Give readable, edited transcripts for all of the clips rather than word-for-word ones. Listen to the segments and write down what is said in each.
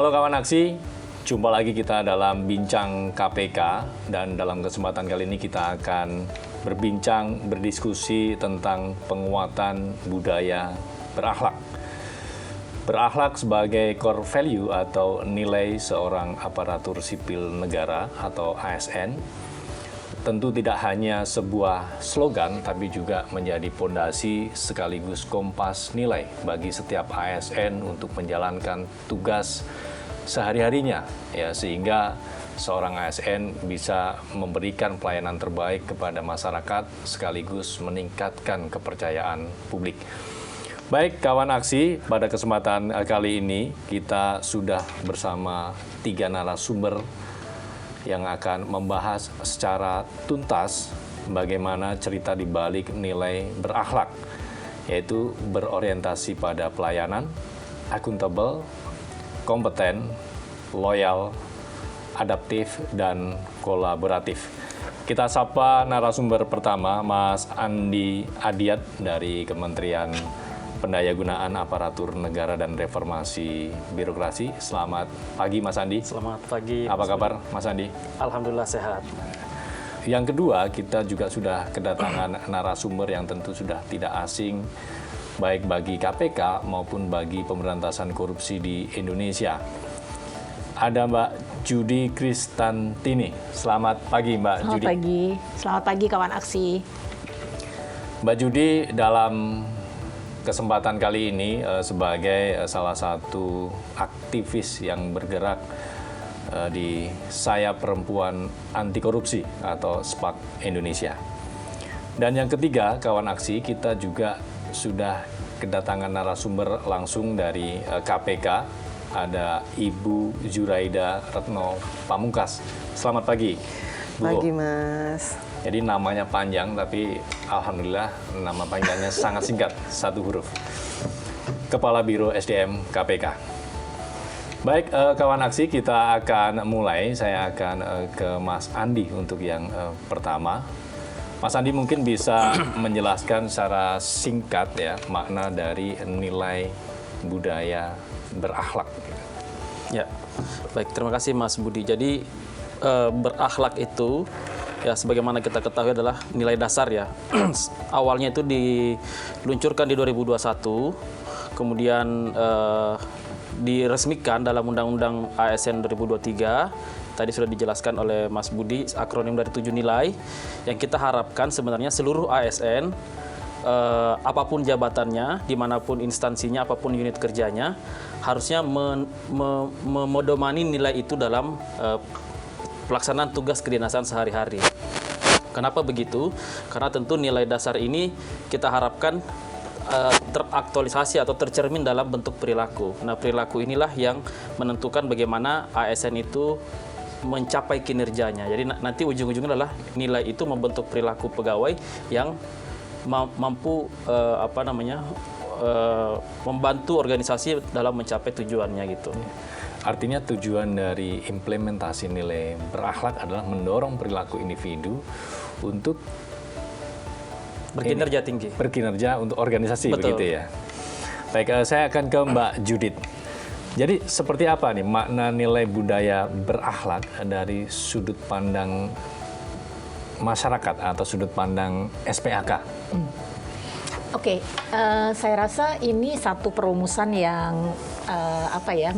Halo kawan aksi, jumpa lagi kita dalam Bincang KPK, dan dalam kesempatan kali ini kita akan berdiskusi tentang penguatan budaya berakhlak. Berakhlak sebagai core value atau nilai seorang aparatur sipil negara atau ASN tentu tidak hanya sebuah slogan, tapi juga menjadi pondasi sekaligus kompas nilai bagi setiap ASN untuk menjalankan tugas sehari-harinya, ya, sehingga seorang ASN bisa memberikan pelayanan terbaik kepada masyarakat sekaligus meningkatkan kepercayaan publik. Baik kawan aksi, pada kesempatan kali ini kita sudah bersama 3 narasumber yang akan membahas secara tuntas bagaimana cerita di balik nilai berakhlak, yaitu berorientasi pada pelayanan, akuntabel, kompeten, loyal, adaptif, dan kolaboratif. Kita sapa narasumber pertama, Mas Andi Adiat dari Kementerian Pendayagunaan Aparatur Negara dan Reformasi Birokrasi. Selamat pagi Mas Andi. Selamat pagi. Apa kabar Mas Andi? Alhamdulillah sehat. Yang kedua, kita juga sudah kedatangan narasumber yang tentu sudah tidak asing, baik bagi KPK maupun bagi pemberantasan korupsi di Indonesia. Ada Mbak Judi Kristantini. Selamat pagi Mbak Judi. Selamat pagi kawan aksi. Mbak Judi dalam kesempatan kali ini sebagai salah satu aktivis yang bergerak di sayap perempuan anti korupsi atau SPAK Indonesia. Dan yang ketiga, kawan aksi, kita juga sudah kedatangan narasumber langsung dari KPK, ada Ibu Zuraida Retno Pamungkas. Selamat pagi, Bu. Pagi Mas. Jadi namanya panjang, tapi alhamdulillah nama panjangnya sangat singkat, 1 huruf. Kepala Biro SDM KPK. Baik, kawan aksi, kita akan mulai. Saya akan ke Mas Andi untuk yang pertama. Mas Andi mungkin bisa menjelaskan secara singkat ya makna dari nilai budaya berakhlak. Ya, baik, terima kasih Mas Budi. Jadi berakhlak itu ya sebagaimana kita ketahui adalah nilai dasar ya. Awalnya itu diluncurkan di 2021, kemudian diresmikan dalam Undang-Undang ASN 2023. Tadi sudah dijelaskan oleh Mas Budi, akronim dari 7 nilai yang kita harapkan sebenarnya seluruh ASN, apapun jabatannya, dimanapun instansinya, apapun unit kerjanya, harusnya memedomani nilai itu dalam pelaksanaan tugas kedinasan sehari-hari. Kenapa begitu? Karena tentu nilai dasar ini kita harapkan teraktualisasi atau tercermin dalam bentuk perilaku. Nah, perilaku inilah yang menentukan bagaimana ASN itu mencapai kinerjanya. Jadi nanti ujung-ujungnya adalah nilai itu membentuk perilaku pegawai yang mampu membantu organisasi dalam mencapai tujuannya gitu. Artinya tujuan dari implementasi nilai berakhlak adalah mendorong perilaku individu untuk berkinerja tinggi. Berkinerja untuk organisasi. Betul. Begitu ya. Baik, saya akan ke Mbak Judith. Jadi seperti apa nih makna nilai budaya berakhlak dari sudut pandang masyarakat atau sudut pandang SPAK? Oke, saya rasa ini satu perumusan yang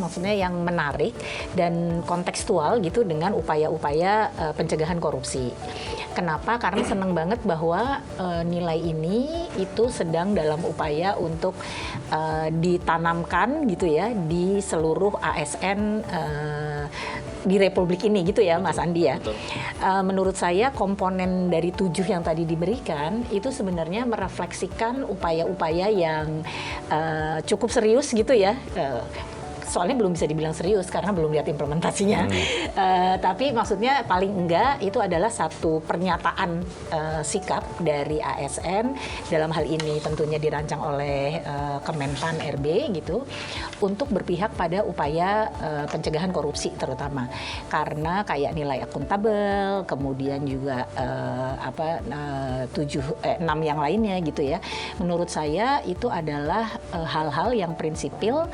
maksudnya yang menarik dan kontekstual gitu dengan upaya-upaya pencegahan korupsi. Kenapa? Karena senang banget bahwa nilai ini itu sedang dalam upaya untuk ditanamkan gitu ya di seluruh ASN di Republik ini gitu ya, Mas Andi ya. Menurut saya komponen dari 7 yang tadi diberikan itu sebenarnya merefleksikan upaya-upaya yang cukup serius gitu ya. Soalnya belum bisa dibilang serius karena belum lihat implementasinya. Tapi maksudnya paling enggak itu adalah satu pernyataan sikap dari ASN dalam hal ini tentunya dirancang oleh Kemenpan RB gitu untuk berpihak pada upaya pencegahan korupsi terutama. Karena kayak nilai akuntabel, kemudian juga 6 yang lainnya gitu ya. Menurut saya itu adalah hal-hal yang prinsipil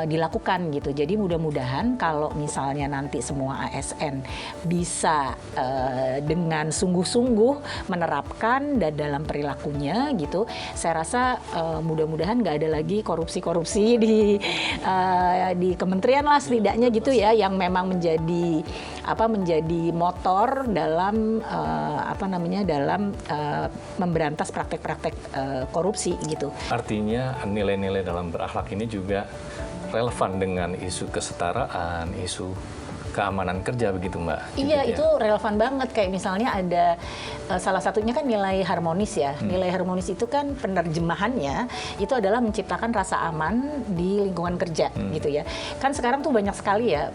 dilakukan diterapkan gitu. Jadi mudah-mudahan kalau misalnya nanti semua ASN bisa dengan sungguh-sungguh menerapkan dan dalam perilakunya gitu, saya rasa mudah-mudahan nggak ada lagi korupsi-korupsi di kementerian lah setidaknya gitu ya, yang memang menjadi motor dalam dalam memberantas praktek-praktek korupsi gitu. Artinya nilai-nilai dalam berakhlak ini juga relevan dengan isu kesetaraan, isu keamanan kerja begitu Mbak? Iya, gitu, itu relevan banget. Kayak misalnya ada salah satunya kan nilai harmonis ya. Nilai harmonis itu kan penerjemahannya itu adalah menciptakan rasa aman di lingkungan kerja gitu ya. Kan sekarang tuh banyak sekali ya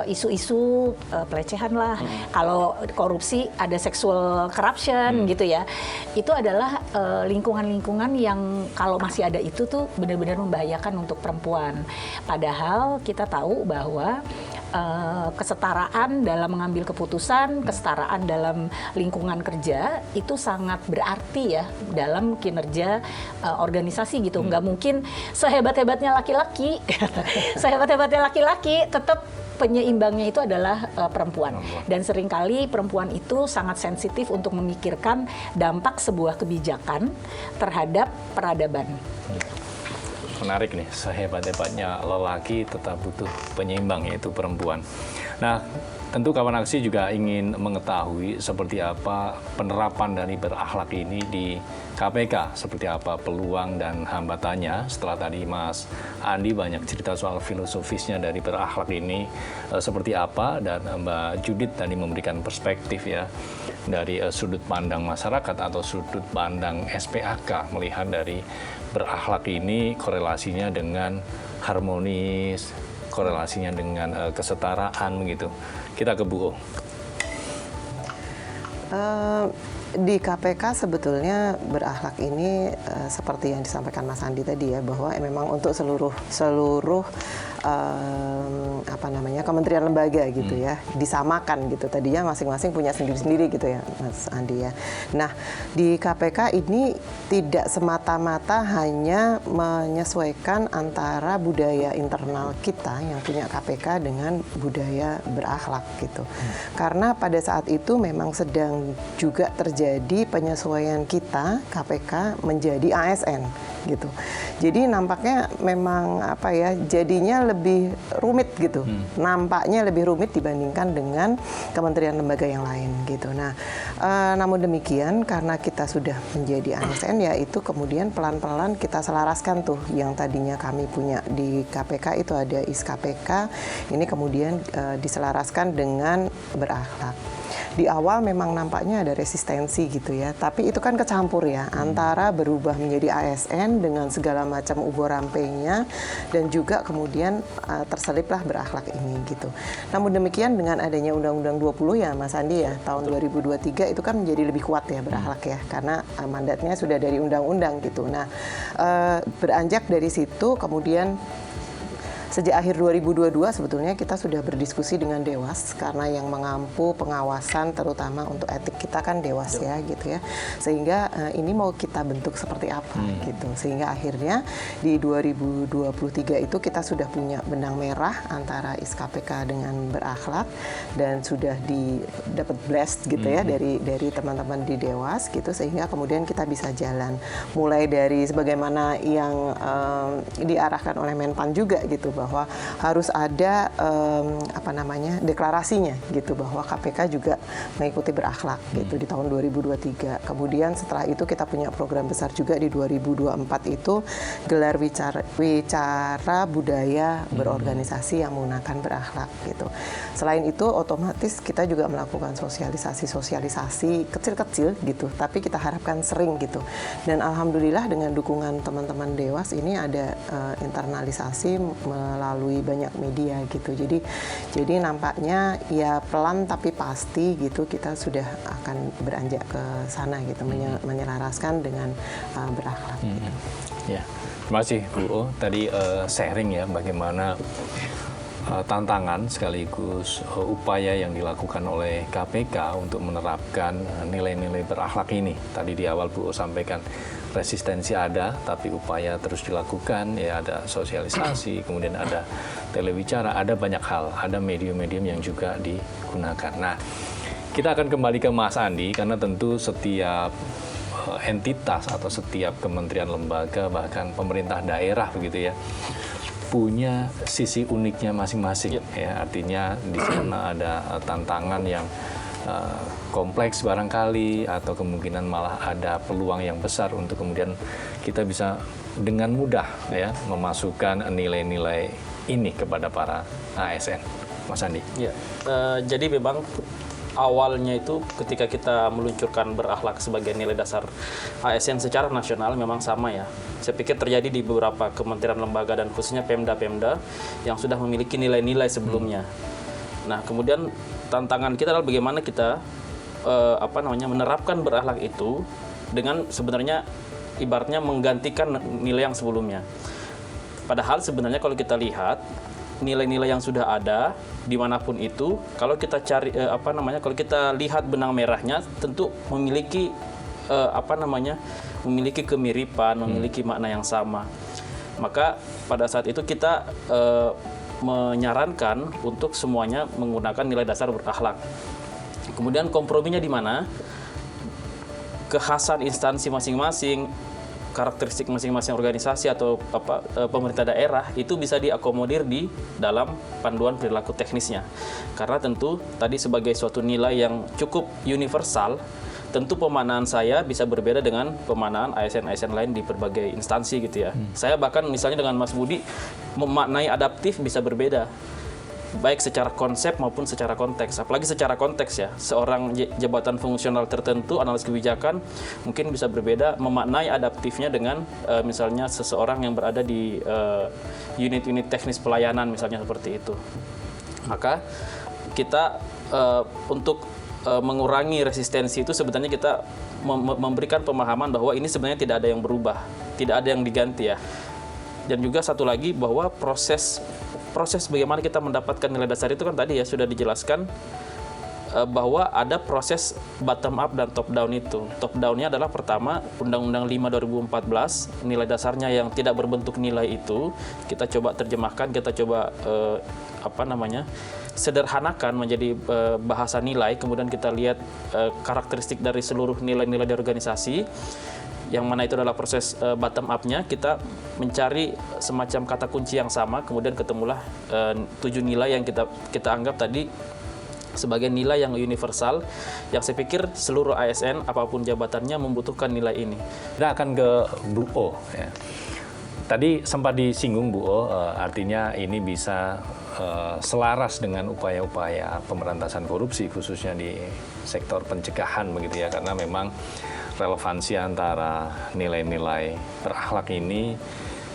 isu-isu pelecehan lah. Kalau korupsi ada sexual corruption gitu ya. Itu adalah lingkungan-lingkungan yang kalau masih ada itu tuh benar-benar membahayakan untuk perempuan. Padahal kita tahu bahwa kesetaraan dalam mengambil keputusan, kesetaraan dalam lingkungan kerja itu sangat berarti ya dalam kinerja organisasi gitu. Nggak mungkin sehebat-hebatnya laki-laki, sehebat-hebatnya laki-laki tetap penyeimbangnya itu adalah perempuan. Dan seringkali perempuan itu sangat sensitif untuk memikirkan dampak sebuah kebijakan terhadap peradaban. Menarik nih, sehebat-hebatnya lelaki tetap butuh penyeimbang, yaitu perempuan. Nah, tentu kawan aksi juga ingin mengetahui seperti apa penerapan dari berakhlak ini di KPK, seperti apa peluang dan hambatannya. Setelah tadi Mas Andi banyak cerita soal filosofisnya dari berakhlak ini seperti apa, dan Mbak Judith tadi memberikan perspektif ya dari sudut pandang masyarakat atau sudut pandang SPAK melihat dari berakhlak ini korelasinya dengan harmonis, korelasinya dengan kesetaraan begitu. Kita ke Bu O. Di KPK sebetulnya berakhlak ini seperti yang disampaikan Mas Andi tadi ya, bahwa memang untuk seluruh kementerian lembaga gitu ya, disamakan gitu. Tadinya masing-masing punya sendiri-sendiri gitu ya Mas Andi ya. Nah, di KPK ini tidak semata-mata hanya menyesuaikan antara budaya internal kita yang punya KPK dengan budaya berakhlak gitu. Karena pada saat itu memang sedang juga terjadi penyesuaian kita KPK menjadi ASN gitu. Jadi nampaknya memang jadinya lebih rumit gitu. Nampaknya lebih rumit dibandingkan dengan kementerian lembaga yang lain gitu. Nah, namun demikian karena kita sudah menjadi ASN ya itu kemudian pelan-pelan kita selaraskan tuh yang tadinya kami punya di KPK itu ada IS-KPK, ini kemudian diselaraskan dengan berakhlak. Di awal memang nampaknya ada resistensi gitu ya, tapi itu kan kecampur ya antara berubah menjadi ASN dengan segala macam ubur rampenya dan juga kemudian terseliplah berakhlak ini gitu. Namun demikian dengan adanya Undang-Undang 20 ya Mas Andi ya tahun 2023 itu kan menjadi lebih kuat ya berakhlak ya karena mandatnya sudah dari undang-undang gitu. Nah, beranjak dari situ kemudian sejak akhir 2022 sebetulnya kita sudah berdiskusi dengan Dewas karena yang mengampu pengawasan terutama untuk etik kita kan Dewas ya gitu ya. Sehingga ini mau kita bentuk seperti apa gitu. Sehingga akhirnya di 2023 itu kita sudah punya benang merah antara IS-KPK dengan berakhlak dan sudah dapat blessed gitu ya dari teman-teman di Dewas gitu sehingga kemudian kita bisa jalan mulai dari sebagaimana yang diarahkan oleh Menpan juga gitu bahwa harus ada deklarasinya gitu bahwa KPK juga mengikuti berakhlak gitu di tahun 2023. Kemudian setelah itu kita punya program besar juga di 2024 itu gelar wicara budaya berorganisasi yang menggunakan berakhlak gitu. Selain itu otomatis kita juga melakukan sosialisasi kecil-kecil gitu, tapi kita harapkan sering gitu. Dan alhamdulillah dengan dukungan teman-teman Dewas ini ada internalisasi melalui banyak media gitu. Jadi nampaknya ya pelan tapi pasti gitu kita sudah akan beranjak ke sana gitu menyelaraskan dengan berakhlak. Gitu. Ya, terima kasih Bu O. Tadi sharing ya bagaimana tantangan sekaligus upaya yang dilakukan oleh KPK untuk menerapkan nilai-nilai berakhlak ini. Tadi di awal Bu O sampaikan resistensi ada, tapi upaya terus dilakukan, ya ada sosialisasi, kemudian ada telewicara, ada banyak hal, ada medium-medium yang juga digunakan. Nah, kita akan kembali ke Mas Andi, karena tentu setiap entitas atau setiap kementerian lembaga, bahkan pemerintah daerah begitu ya, punya sisi uniknya masing-masing. Ya, artinya di sana ada tantangan yang kompleks barangkali, atau kemungkinan malah ada peluang yang besar untuk kemudian kita bisa dengan mudah ya memasukkan nilai-nilai ini kepada para ASN. Mas Andi. Ya, jadi memang awalnya itu ketika kita meluncurkan berakhlak sebagai nilai dasar ASN secara nasional memang sama ya. Saya pikir terjadi di beberapa kementerian lembaga dan khususnya Pemda-Pemda yang sudah memiliki nilai-nilai sebelumnya. Nah, kemudian tantangan kita adalah bagaimana kita menerapkan berakhlak itu dengan sebenarnya ibaratnya menggantikan nilai yang sebelumnya. Padahal sebenarnya kalau kita lihat nilai-nilai yang sudah ada dimanapun itu, kalau kita cari kalau kita lihat benang merahnya, tentu memiliki memiliki kemiripan, memiliki makna yang sama. Maka pada saat itu kita menyarankan untuk semuanya menggunakan nilai dasar berakhlak. Kemudian komprominya di mana? Kekhasan instansi masing-masing, karakteristik masing-masing organisasi atau pemerintah daerah itu bisa diakomodir di dalam panduan perilaku teknisnya. Karena tentu tadi sebagai suatu nilai yang cukup universal, tentu pemaknaan saya bisa berbeda dengan pemaknaan ASN-ASN lain di berbagai instansi gitu ya. Saya bahkan misalnya dengan Mas Budi memaknai adaptif bisa berbeda, baik secara konsep maupun secara konteks. Apalagi secara konteks ya, seorang jabatan fungsional tertentu, analis kebijakan mungkin bisa berbeda memaknai adaptifnya dengan misalnya seseorang yang berada di unit-unit teknis pelayanan misalnya seperti itu. Maka kita untuk mengurangi resistensi itu sebenarnya kita memberikan pemahaman bahwa ini sebenarnya tidak ada yang berubah, tidak ada yang diganti ya. Dan juga satu lagi bahwa proses bagaimana kita mendapatkan nilai dasar itu kan tadi ya sudah dijelaskan bahwa ada proses bottom up dan top down itu. Top down-nya adalah pertama Undang-Undang 5 2014, nilai dasarnya yang tidak berbentuk nilai itu kita coba terjemahkan, kita coba sederhanakan menjadi bahasa nilai, kemudian kita lihat karakteristik dari seluruh nilai-nilai di organisasi, yang mana itu adalah proses bottom up-nya, kita mencari semacam kata kunci yang sama, kemudian ketemulah 7 nilai yang kita anggap tadi sebagai nilai yang universal, yang saya pikir seluruh ASN apapun jabatannya membutuhkan nilai ini. Kita akan ke Bu O. Ya. Tadi sempat disinggung Bu O, artinya ini bisa selaras dengan upaya-upaya pemberantasan korupsi khususnya di sektor pencegahan begitu ya, karena memang relevansi antara nilai-nilai berakhlak ini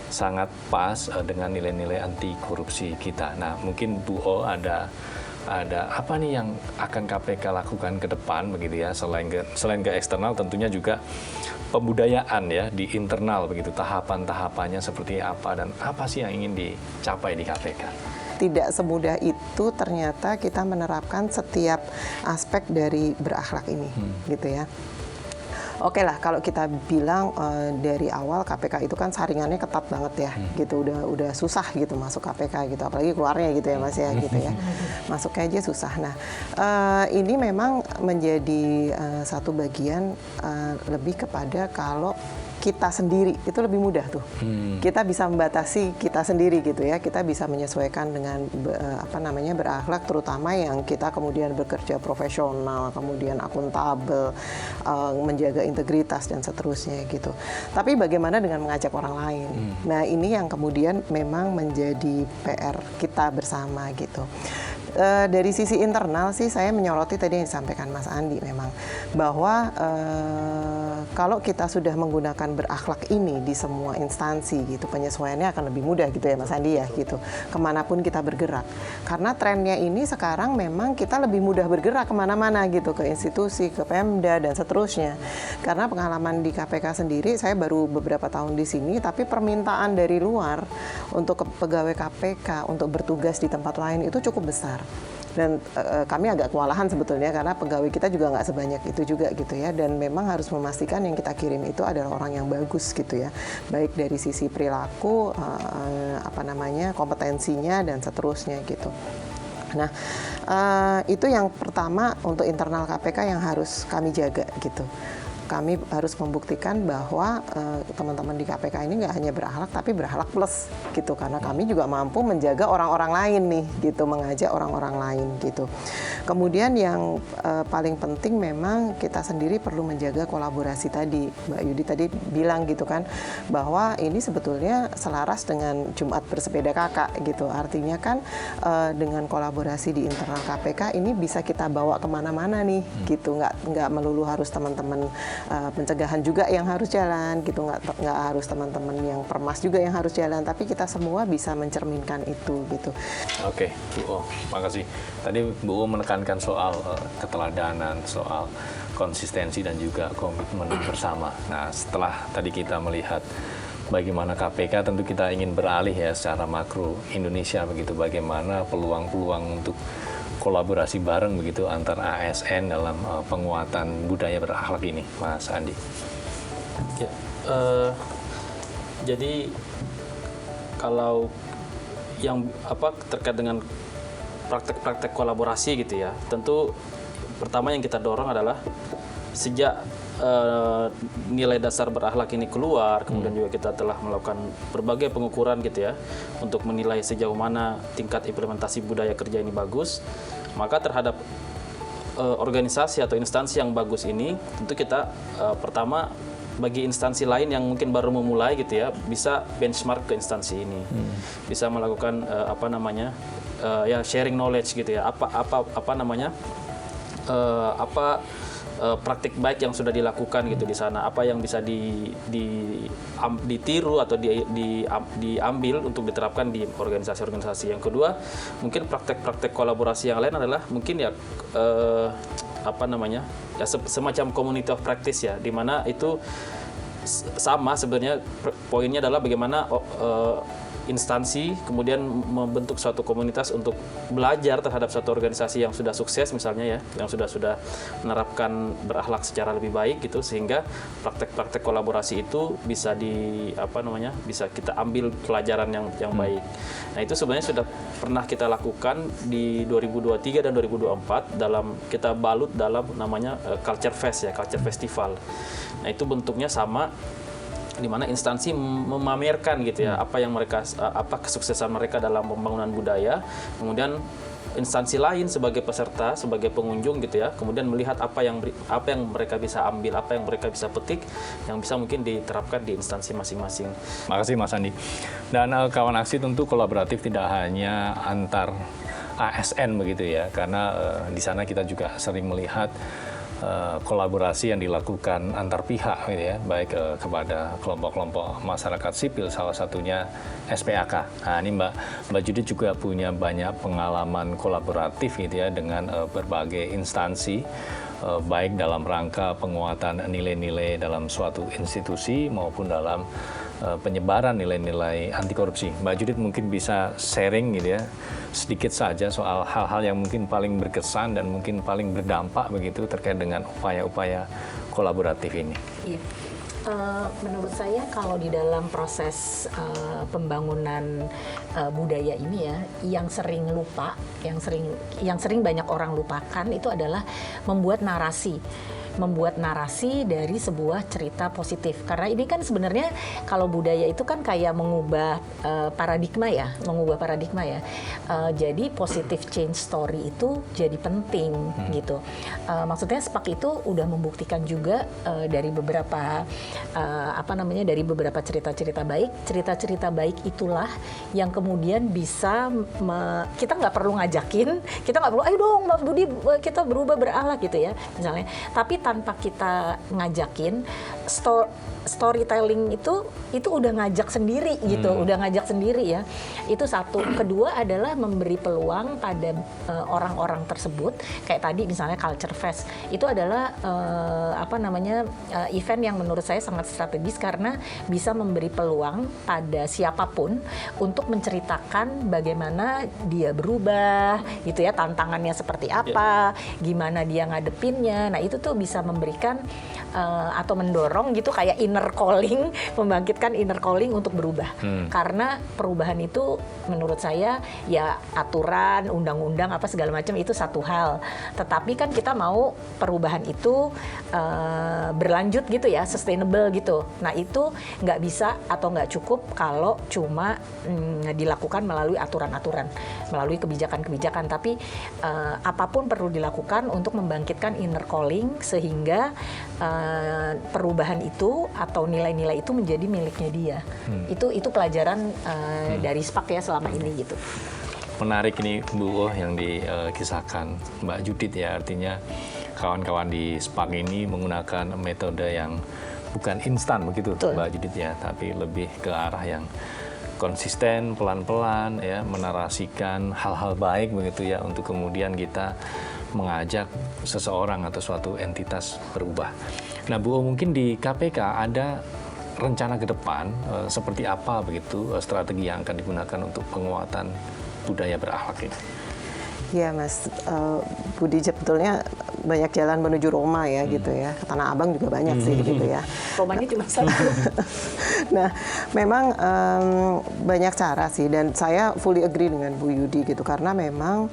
sangat pas dengan nilai-nilai anti korupsi kita. Nah, mungkin Bu O ada apa nih yang akan KPK lakukan ke depan begitu ya, selain ke eksternal tentunya juga pembudayaan ya di internal begitu, tahapan-tahapannya seperti apa dan apa sih yang ingin dicapai di KPK? Tidak semudah itu ternyata kita menerapkan setiap aspek dari berakhlak ini gitu ya. Oke lah, kalau kita bilang dari awal KPK itu kan saringannya ketat banget ya, gitu udah susah gitu masuk KPK gitu, apalagi keluarnya gitu ya Mas ya, gitu ya, masuknya aja susah. Nah, ini memang menjadi satu bagian lebih kepada kalau kita sendiri itu lebih mudah tuh, kita bisa membatasi kita sendiri gitu ya, kita bisa menyesuaikan dengan berakhlak, terutama yang kita kemudian bekerja profesional, kemudian akuntabel, menjaga integritas dan seterusnya gitu. Tapi bagaimana dengan mengajak orang lain? Nah, ini yang kemudian memang menjadi PR kita bersama gitu. Dari sisi internal sih saya menyoroti tadi yang disampaikan Mas Andi memang bahwa kalau kita sudah menggunakan berakhlak ini di semua instansi gitu, penyesuaiannya akan lebih mudah gitu ya Mas Andi ya gitu, kemanapun kita bergerak, karena trennya ini sekarang memang kita lebih mudah bergerak kemana-mana gitu, ke institusi, ke Pemda dan seterusnya. Karena pengalaman di KPK sendiri, saya baru beberapa tahun di sini, tapi permintaan dari luar untuk pegawai KPK untuk bertugas di tempat lain itu cukup besar. Dan kami agak kewalahan sebetulnya karena pegawai kita juga nggak sebanyak itu juga gitu ya. Dan memang harus memastikan yang kita kirim itu adalah orang yang bagus gitu ya, baik dari sisi perilaku, kompetensinya dan seterusnya gitu. Nah, itu yang pertama untuk internal KPK yang harus kami jaga gitu. Kami harus membuktikan bahwa teman-teman di KPK ini nggak hanya berakhlak tapi berakhlak plus gitu, karena kami juga mampu menjaga orang-orang lain nih gitu, mengajak orang-orang lain gitu. Kemudian yang paling penting memang kita sendiri perlu menjaga kolaborasi tadi. Mbak Yudi tadi bilang gitu kan bahwa ini sebetulnya selaras dengan Jumat bersepeda kakak gitu. Artinya kan dengan kolaborasi di internal KPK ini bisa kita bawa kemana-mana nih gitu, nggak melulu harus teman-teman pencegahan juga yang harus jalan gitu, nggak harus teman-teman yang permas juga yang harus jalan, tapi kita semua bisa mencerminkan itu gitu. Oke, Bu O, makasih. Tadi Bu O menekankan soal keteladanan, soal konsistensi dan juga komitmen bersama. Nah, setelah tadi kita melihat bagaimana KPK, tentu kita ingin beralih ya secara makro Indonesia begitu, bagaimana peluang-peluang untuk kolaborasi bareng begitu antar ASN dalam penguatan budaya berakhlak ini, Mas Andi. Ya, jadi kalau yang terkait dengan praktek-praktek kolaborasi gitu ya, tentu pertama yang kita dorong adalah sejak nilai dasar berakhlak ini keluar, kemudian juga kita telah melakukan berbagai pengukuran gitu ya untuk menilai sejauh mana tingkat implementasi budaya kerja ini bagus, maka terhadap organisasi atau instansi yang bagus ini tentu kita pertama bagi instansi lain yang mungkin baru memulai gitu ya bisa benchmark ke instansi ini, bisa melakukan sharing knowledge gitu ya, praktik baik yang sudah dilakukan gitu di sana, apa yang bisa ditiru atau diambil untuk diterapkan di organisasi-organisasi. Yang kedua, mungkin praktek-praktek kolaborasi yang lain adalah mungkin ya semacam community of practice ya, di mana itu sama sebenarnya poinnya adalah bagaimana instansi kemudian membentuk suatu komunitas untuk belajar terhadap suatu organisasi yang sudah sukses misalnya ya, yang sudah menerapkan berakhlak secara lebih baik gitu, sehingga praktek-praktek kolaborasi itu bisa bisa kita ambil pelajaran yang baik. Nah, itu sebenarnya sudah pernah kita lakukan di 2023 dan 2024 kita balut dalam namanya Culture Fest ya, Culture Festival. Nah, itu bentuknya sama, di mana instansi memamerkan gitu ya apa kesuksesan mereka dalam pembangunan budaya, kemudian instansi lain sebagai peserta, sebagai pengunjung gitu ya, kemudian melihat apa yang mereka bisa ambil, apa yang mereka bisa petik yang bisa mungkin diterapkan di instansi masing-masing. Makasih Mas Andi. Dan kawan aksi tentu kolaboratif tidak hanya antar ASN begitu ya, karena di sana kita juga sering melihat kolaborasi yang dilakukan antar pihak gitu ya, baik kepada kelompok-kelompok masyarakat sipil, salah satunya SPAK. Nah, ini Mbak Judith juga punya banyak pengalaman kolaboratif gitu ya dengan berbagai instansi, baik dalam rangka penguatan nilai-nilai dalam suatu institusi maupun dalam penyebaran nilai-nilai anti korupsi. Mbak Judith mungkin bisa sharing gitu ya sedikit saja soal hal-hal yang mungkin paling berkesan dan mungkin paling berdampak begitu terkait dengan upaya-upaya kolaboratif ini. Iya. Menurut saya kalau di dalam proses pembangunan budaya ini ya, yang sering lupa, yang sering banyak orang lupakan itu adalah membuat narasi dari sebuah cerita positif. Karena ini kan sebenarnya kalau budaya itu kan kayak mengubah paradigma ya. Jadi positive change story itu jadi penting gitu. Maksudnya SPAK itu udah membuktikan juga dari beberapa cerita-cerita baik itulah yang kemudian bisa kita nggak perlu ngajakin, kita nggak perlu ayo dong Mbak Budi kita berubah berakhlak gitu ya misalnya, tapi tanpa kita ngajakin storytelling itu udah ngajak sendiri gitu, udah ngajak sendiri ya. Itu satu. Kedua adalah memberi peluang pada orang-orang tersebut. Kayak tadi misalnya Culture Fest itu adalah event yang menurut saya sangat strategis karena bisa memberi peluang pada siapapun untuk menceritakan bagaimana dia berubah gitu ya, tantangannya seperti apa, gimana dia ngadepinnya. Nah, itu tuh bisa memberikan atau mendorong gitu kayak inner calling, membangkitkan inner calling untuk berubah. Karena perubahan itu menurut saya ya aturan, undang-undang apa segala macam itu satu hal. Tetapi kan kita mau perubahan itu berlanjut gitu ya, sustainable gitu. Nah, itu nggak bisa atau nggak cukup kalau cuma dilakukan melalui aturan-aturan, melalui kebijakan-kebijakan. Tapi apapun perlu dilakukan untuk membangkitkan inner calling sehingga perubahan itu atau nilai-nilai itu menjadi miliknya dia. Itu pelajaran dari SPAK ya selama ini gitu. Menarik ini Bu yang dikisahkan Mbak Judith ya, artinya kawan-kawan di SPAK ini menggunakan metode yang bukan instan begitu. Betul. Mbak Judith ya, tapi lebih ke arah yang konsisten, pelan-pelan ya, menarasikan hal-hal baik begitu ya, untuk kemudian kita mengajak seseorang atau suatu entitas berubah. Nah, Bu, mungkin di KPK ada rencana ke depan seperti apa begitu strategi yang akan digunakan untuk penguatan budaya berakhlak ini? Ya Mas, Budi, sebetulnya banyak jalan menuju Roma ya gitu ya. Ke Tanah Abang juga banyak sih gitu ya. Romanya cuma satu. Nah, memang banyak cara sih, dan saya fully agree dengan Bu Yudi gitu, karena memang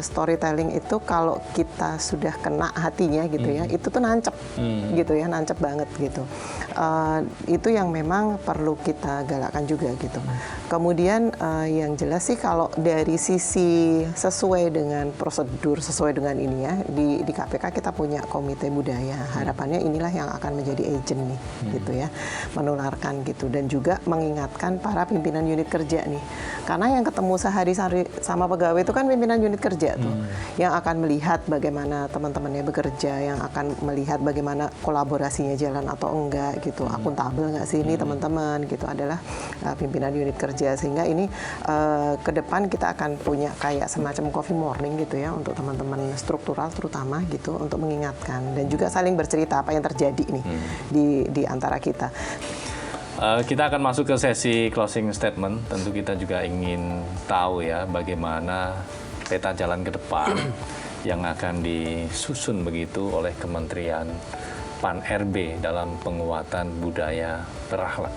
storytelling itu kalau kita sudah kena hatinya gitu ya, itu tuh nancep gitu ya, nancep banget gitu. Itu yang memang perlu kita galakkan juga gitu. Kemudian yang jelas sih kalau dari sisi sesuai dengan prosedur, sesuai dengan ini ya, di KPK kita punya komite budaya. Harapannya inilah yang akan menjadi agent nih gitu ya, menularkan gitu, dan juga mengingatkan para pimpinan unit kerja nih, karena yang ketemu sehari-hari sama pegawai itu kan pimpinan unit kerja tuh, yang akan melihat bagaimana teman-temannya bekerja, yang akan melihat bagaimana kolaborasinya jalan atau enggak gitu, akuntabel nggak sih ini teman-teman gitu, adalah pimpinan unit kerja. Sehingga ini ke depan kita akan punya kayak semacam coffee morning gitu ya, untuk teman-teman struktural terutama gitu, untuk mengingatkan dan juga saling bercerita apa yang terjadi nih di antara kita. Kita akan masuk ke sesi closing statement. Tentu kita juga ingin tahu ya bagaimana peta jalan ke depan yang akan disusun begitu oleh Kementerian Pan-RB dalam penguatan budaya berakhlak.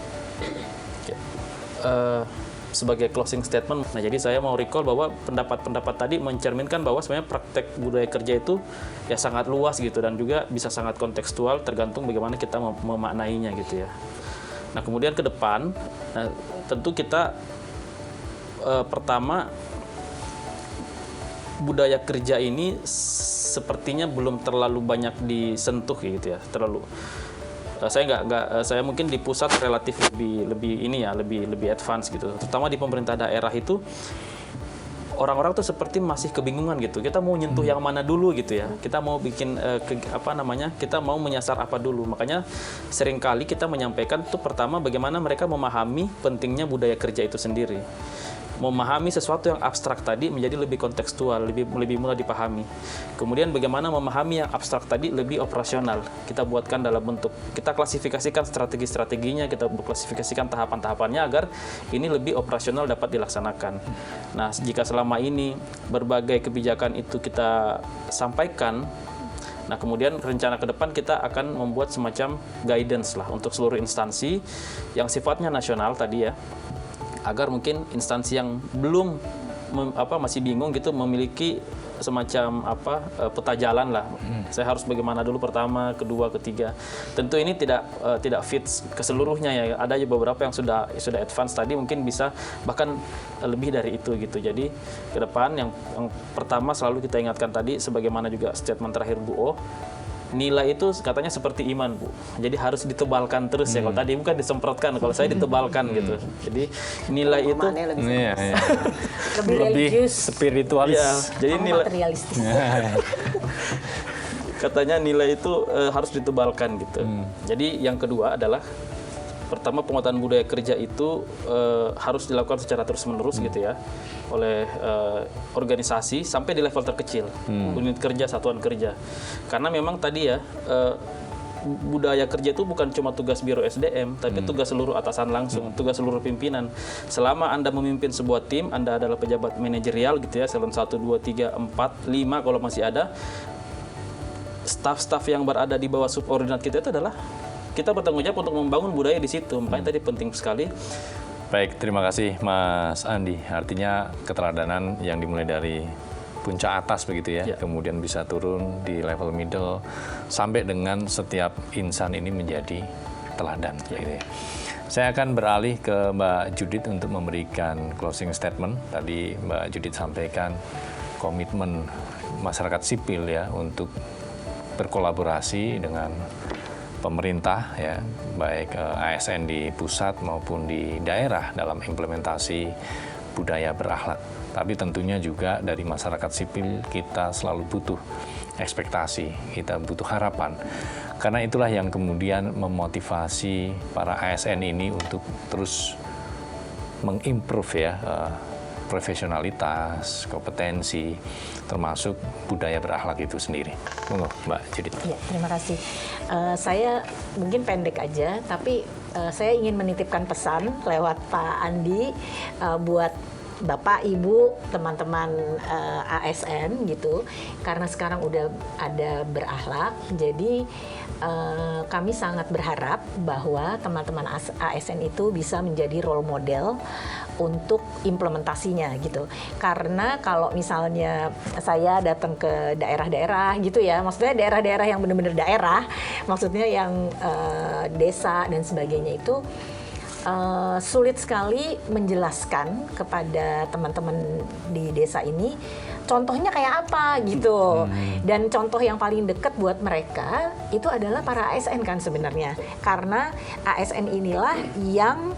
Sebagai closing statement, nah jadi saya mau recall bahwa pendapat-pendapat tadi mencerminkan bahwa sebenarnya praktek budaya kerja itu ya sangat luas gitu, dan juga bisa sangat kontekstual tergantung bagaimana kita memaknainya gitu ya. Nah, kemudian ke depan, nah, tentu kita pertama, budaya kerja ini sepertinya belum terlalu banyak disentuh gitu ya, saya mungkin di pusat relatif lebih advance gitu, terutama di pemerintah daerah itu orang-orang tuh seperti masih kebingungan gitu, kita mau nyentuh yang mana dulu gitu ya, kita mau bikin kita mau menyasar apa dulu. Makanya seringkali kita menyampaikan tuh pertama bagaimana mereka memahami pentingnya budaya kerja itu sendiri. Memahami sesuatu yang abstrak tadi menjadi lebih kontekstual, lebih mudah dipahami. Kemudian bagaimana memahami yang abstrak tadi lebih operasional. Kita buatkan dalam bentuk, kita klasifikasikan strategi-strateginya, kita klasifikasikan tahapan-tahapannya agar ini lebih operasional dapat dilaksanakan. Nah, jika selama ini berbagai kebijakan itu kita sampaikan, nah kemudian rencana ke depan kita akan membuat semacam guidance lah untuk seluruh instansi yang sifatnya nasional tadi ya, agar mungkin instansi yang belum masih bingung gitu memiliki semacam peta jalan lah. Saya harus bagaimana dulu pertama, kedua, ketiga. Tentu ini tidak fit keseluruhnya ya. Ada beberapa yang sudah advance tadi, mungkin bisa bahkan lebih dari itu gitu. Jadi ke depan yang pertama selalu kita ingatkan tadi, sebagaimana juga statement terakhir Bu O, nilai itu katanya seperti iman, Bu. Jadi harus ditebalkan terus ya. Kalau tadi bukan disemprotkan, kalau saya ditebalkan gitu. Jadi nilai itu lebih religius, spiritualis. Ya, jadi nilai materialistis. Katanya nilai itu harus ditebalkan gitu. Jadi yang kedua adalah pertama, penguatan budaya kerja itu harus dilakukan secara terus-menerus gitu ya, oleh organisasi sampai di level terkecil, unit kerja, satuan kerja. Karena memang tadi ya, budaya kerja itu bukan cuma tugas Biro SDM, tapi tugas seluruh atasan langsung, tugas seluruh pimpinan. Selama Anda memimpin sebuah tim, Anda adalah pejabat manajerial gitu ya, eselon 1, 2, 3, 4, 5 kalau masih ada, staf-staf yang berada di bawah subordinat kita itu adalah kita bertanggung jawab untuk membangun budaya di situ. Makanya tadi penting sekali. Baik, terima kasih Mas Andi. Artinya keteladanan yang dimulai dari puncak atas begitu ya, kemudian bisa turun di level middle sampai dengan setiap insan ini menjadi teladan. Gitu ya. Saya akan beralih ke Mbak Judith untuk memberikan closing statement. Tadi Mbak Judith sampaikan komitmen masyarakat sipil ya untuk berkolaborasi dengan pemerintah ya, baik ASN di pusat maupun di daerah dalam implementasi budaya berakhlak. Tapi tentunya juga dari masyarakat sipil kita selalu butuh ekspektasi, kita butuh harapan. Karena itulah yang kemudian memotivasi para ASN ini untuk terus mengimprove ya profesionalitas, kompetensi, termasuk budaya berakhlak itu sendiri. Monggo, Mbak Judith. Ya, terima kasih. Saya mungkin pendek aja, tapi saya ingin menitipkan pesan lewat Pak Andi buat Bapak, Ibu, teman-teman ASN gitu, karena sekarang udah ada berakhlak, jadi kami sangat berharap bahwa teman-teman ASN itu bisa menjadi role model untuk implementasinya gitu. Karena kalau misalnya saya datang ke daerah-daerah gitu ya, maksudnya daerah-daerah yang benar-benar daerah, maksudnya yang desa dan sebagainya itu sulit sekali menjelaskan kepada teman-teman di desa ini contohnya kayak apa gitu. Dan contoh yang paling dekat buat mereka itu adalah para ASN kan sebenarnya. Karena ASN inilah yang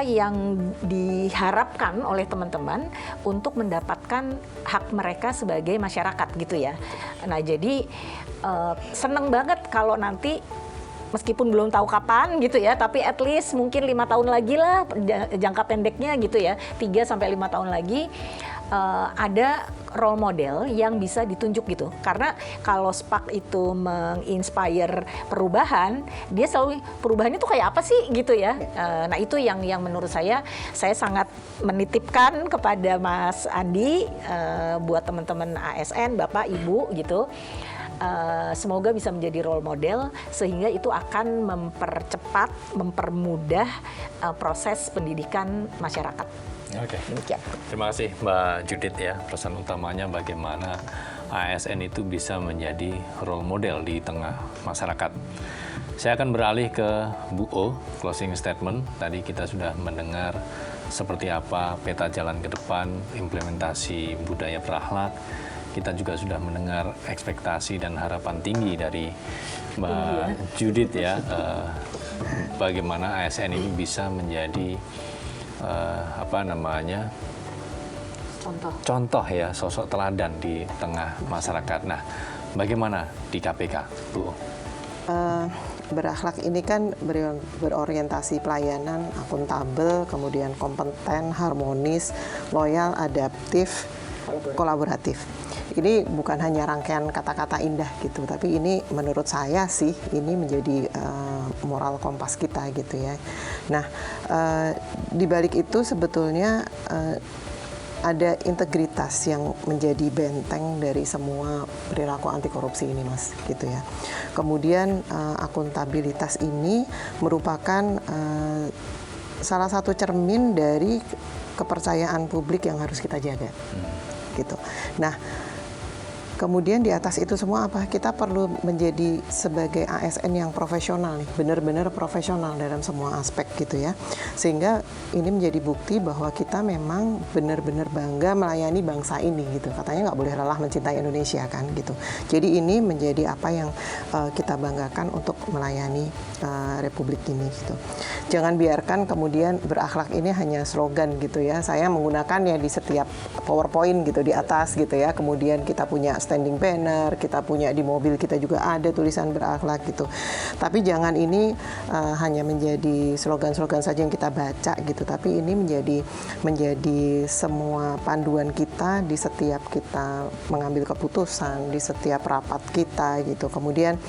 yang diharapkan oleh teman-teman untuk mendapatkan hak mereka sebagai masyarakat gitu ya. Nah, jadi seneng banget kalau nanti meskipun belum tahu kapan gitu ya, tapi at least mungkin 5 tahun lagi lah jangka pendeknya gitu ya, 3-5 tahun lagi ada role model yang bisa ditunjuk gitu. Karena kalau SPAK itu menginspire perubahan, dia selalu perubahannya tuh kayak apa sih gitu ya. Nah itu yang menurut saya sangat menitipkan kepada Mas Andi, buat teman-teman ASN, Bapak, Ibu gitu. Semoga bisa menjadi role model sehingga itu akan mempercepat, mempermudah proses pendidikan masyarakat. Oke. Terima kasih Mbak Judith ya. Pesan utamanya bagaimana ASN itu bisa menjadi role model di tengah masyarakat. Saya akan beralih ke Bu O, closing statement. Tadi kita sudah mendengar seperti apa peta jalan ke depan implementasi budaya berakhlak. Kita juga sudah mendengar ekspektasi dan harapan tinggi dari Mbak Judith ya, bagaimana ASN ini bisa menjadi contoh ya, sosok teladan di tengah masyarakat. Nah, bagaimana di KPK, Bu? Berakhlak ini kan berorientasi pelayanan, akuntabel, kemudian kompeten, harmonis, loyal, adaptif, kolaboratif. Ini bukan hanya rangkaian kata-kata indah gitu, tapi ini menurut saya sih ini menjadi moral kompas kita gitu ya. Nah, di balik itu sebetulnya ada integritas yang menjadi benteng dari semua perilaku anti korupsi ini, Mas, gitu ya. Kemudian akuntabilitas ini merupakan salah satu cermin dari kepercayaan publik yang harus kita jaga, gitu. Nah, kemudian di atas itu semua apa? Kita perlu menjadi sebagai ASN yang profesional nih, benar-benar profesional dalam semua aspek gitu ya. Sehingga ini menjadi bukti bahwa kita memang benar-benar bangga melayani bangsa ini gitu. Katanya nggak boleh lelah mencintai Indonesia kan gitu. Jadi ini menjadi apa yang kita banggakan untuk melayani Republik ini gitu. Jangan biarkan kemudian berakhlak ini hanya slogan gitu ya. Saya menggunakannya di setiap PowerPoint gitu di atas gitu ya. Kemudian kita punya standing banner, kita punya di mobil kita juga ada tulisan berakhlak gitu. Tapi jangan ini hanya menjadi slogan-slogan saja yang kita baca gitu, tapi ini menjadi semua panduan kita di setiap kita mengambil keputusan, di setiap rapat kita gitu. Kemudian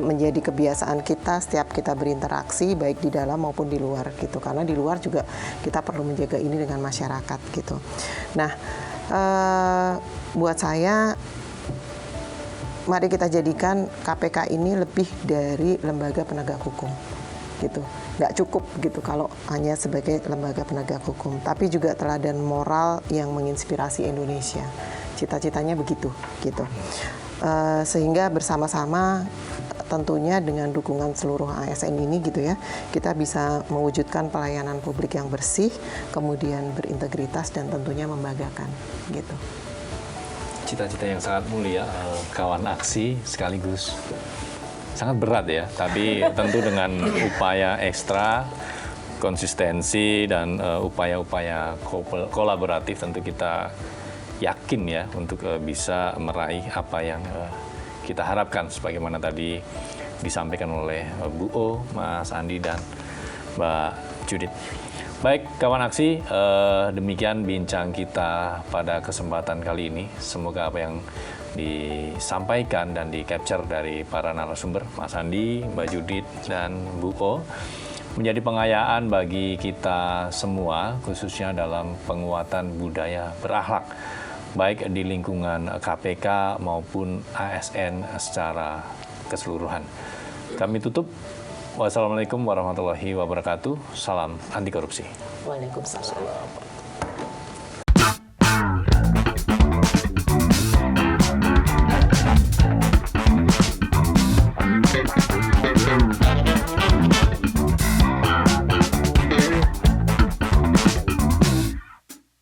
menjadi kebiasaan kita setiap kita berinteraksi baik di dalam maupun di luar gitu, karena di luar juga kita perlu menjaga ini dengan masyarakat gitu. Nah, buat saya mari kita jadikan KPK ini lebih dari lembaga penegak hukum gitu. Nggak cukup gitu kalau hanya sebagai lembaga penegak hukum, tapi juga teladan moral yang menginspirasi Indonesia. Cita-citanya begitu gitu. Sehingga bersama-sama tentunya dengan dukungan seluruh ASN ini gitu ya, kita bisa mewujudkan pelayanan publik yang bersih, kemudian berintegritas dan tentunya membanggakan gitu. Cita-cita yang sangat mulia, kawan aksi sekaligus sangat berat ya, tapi tentu dengan upaya ekstra, konsistensi dan upaya-upaya kolaboratif tentu kita yakin ya untuk bisa meraih apa yang kita harapkan sebagaimana tadi disampaikan oleh Bu O, Mas Andi dan Mbak Judith. Baik, kawan aksi, demikian bincang kita pada kesempatan kali ini. Semoga apa yang disampaikan dan di-capture dari para narasumber, Mas Andi, Mbak Judith, dan Bu O, menjadi pengayaan bagi kita semua, khususnya dalam penguatan budaya berakhlak, baik di lingkungan KPK maupun ASN secara keseluruhan. Kami tutup. Wassalamualaikum warahmatullahi wabarakatuh. Salam anti korupsi. Waalaikumsalam.